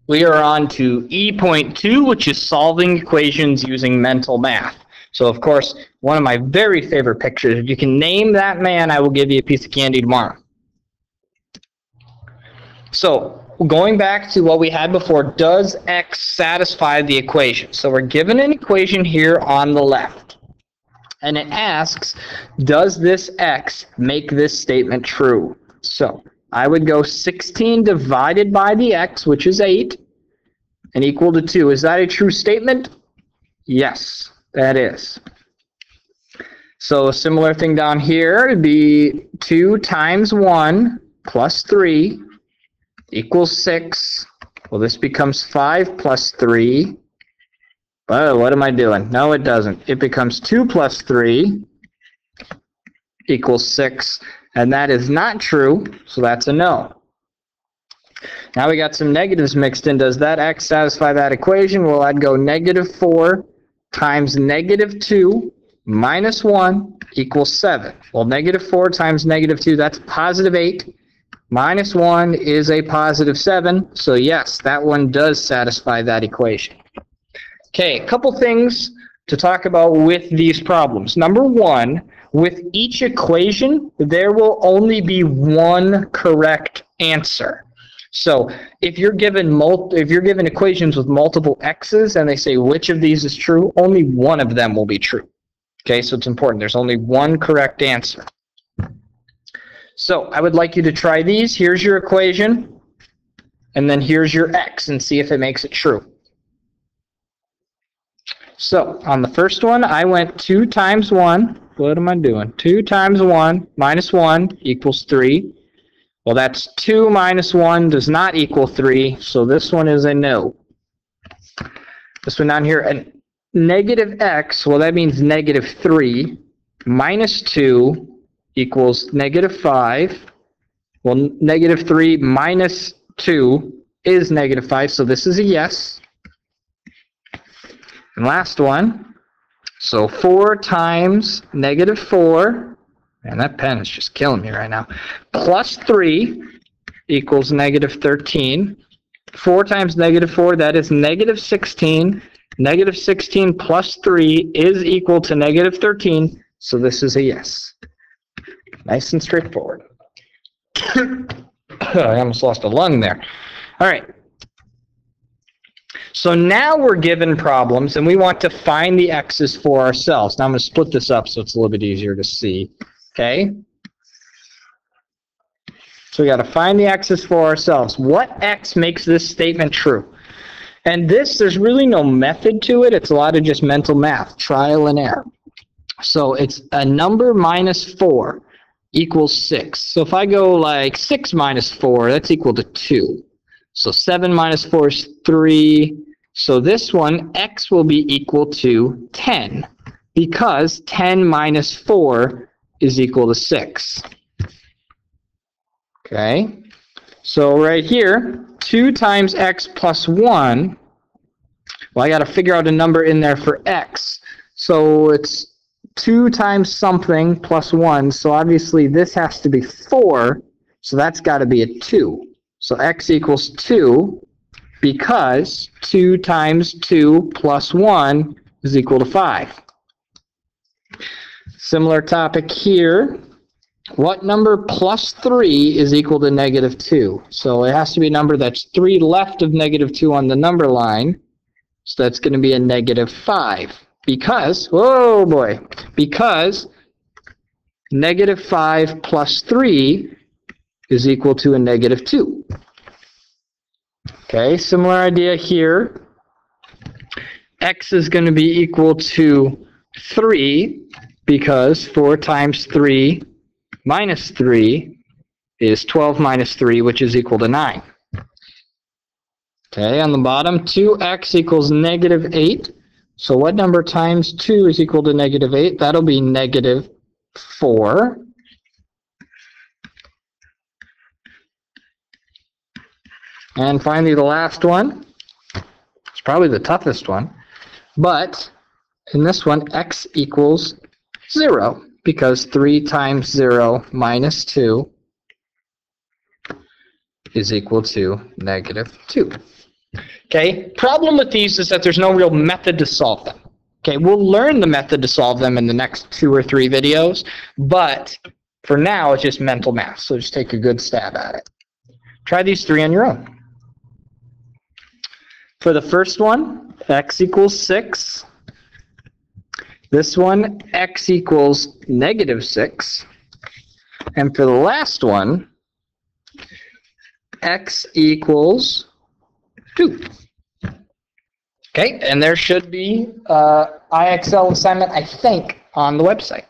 We are on to E.2, which is solving equations using mental math. So, of course, one of my very favorite pictures. If you can name that man, I will give you a piece of candy tomorrow. So, going back to what we had before, does x satisfy the equation? So we're given an equation here on the left. And it asks, does this x make this statement true? So I would go 16 divided by the x, which is 8, and equal to 2. Is that a true statement? Yes, that is. So a similar thing down here would be 2 times 1 plus 3 equals 6. Well, this becomes 5 plus 3. Oh, what am I doing? No, it doesn't. It becomes 2 plus 3 equals 6. And that is not true, so that's a no. Now we got some negatives mixed in. Does that x satisfy that equation? Well, I'd go negative 4 times negative 2 minus 1 equals 7. Well, negative 4 times negative 2, that's positive 8. Minus 1 is a positive 7. So yes, that one does satisfy that equation. Okay, a couple things to talk about with these problems. Number one, with each equation, there will only be one correct answer. So if you're given equations with multiple x's and they say which of these is true, only one of them will be true. Okay, so it's important. There's only one correct answer. So I would like you to try these. Here's your equation, and then here's your x, and see if it makes it true. So on the first one, I went 2 times 1. What am I doing? 2 times 1 minus 1 equals 3. Well, that's 2 minus 1 does not equal 3, so this one is a no. This one down here, and negative x, well, that means negative 3 minus 2 equals negative 5. Well, negative 3 minus 2 is negative 5, so this is a yes. And last one, so 4 times negative 4, and that pen is just killing me right now, plus 3 equals negative 13. 4 times negative 4, that is negative 16. Negative 16 plus 3 is equal to negative 13, so this is a yes. Nice and straightforward. I almost lost a lung there. All right. So now we're given problems, and we want to find the x's for ourselves. Now I'm going to split this up so it's a little bit easier to see. Okay? So we got to find the x's for ourselves. What x makes this statement true? And this, there's really no method to it. It's a lot of just mental math, trial and error. So it's a number minus 4 equals 6. So if I go like 6 minus 4, that's equal to 2. So 7 minus 4 is 3. So this one, x will be equal to 10, because 10 minus 4 is equal to 6. Okay? So right here, 2 times x plus 1, well, I got to figure out a number in there for x. So it's 2 times something plus 1, so obviously this has to be 4, so that's got to be a 2. So x equals 2, because 2 times 2 plus 1 is equal to 5. Similar topic here. What number plus 3 is equal to negative 2? So it has to be a number that's 3 left of negative 2 on the number line. So that's going to be a negative 5. Because, oh boy, because negative 5 plus 3 is equal to a negative 2. Okay, similar idea here. X is going to be equal to 3, because 4 times 3 minus 3 is 12 minus 3, which is equal to 9. Okay, on the bottom, 2x equals negative 8. So what number times 2 is equal to negative 8? That'll be negative 4. And finally, the last one. It's probably the toughest one. But in this one, x equals 0, because 3 times 0 minus 2 is equal to negative 2. Okay, problem with these is that there's no real method to solve them. Okay, we'll learn the method to solve them in the next 2 or 3 videos, but for now it's just mental math, so just take a good stab at it. Try these 3 on your own. For the first one, x equals 6. This one, x equals negative 6. And for the last one, x equals 2. Okay, and there should be IXL assignment, I think, on the website.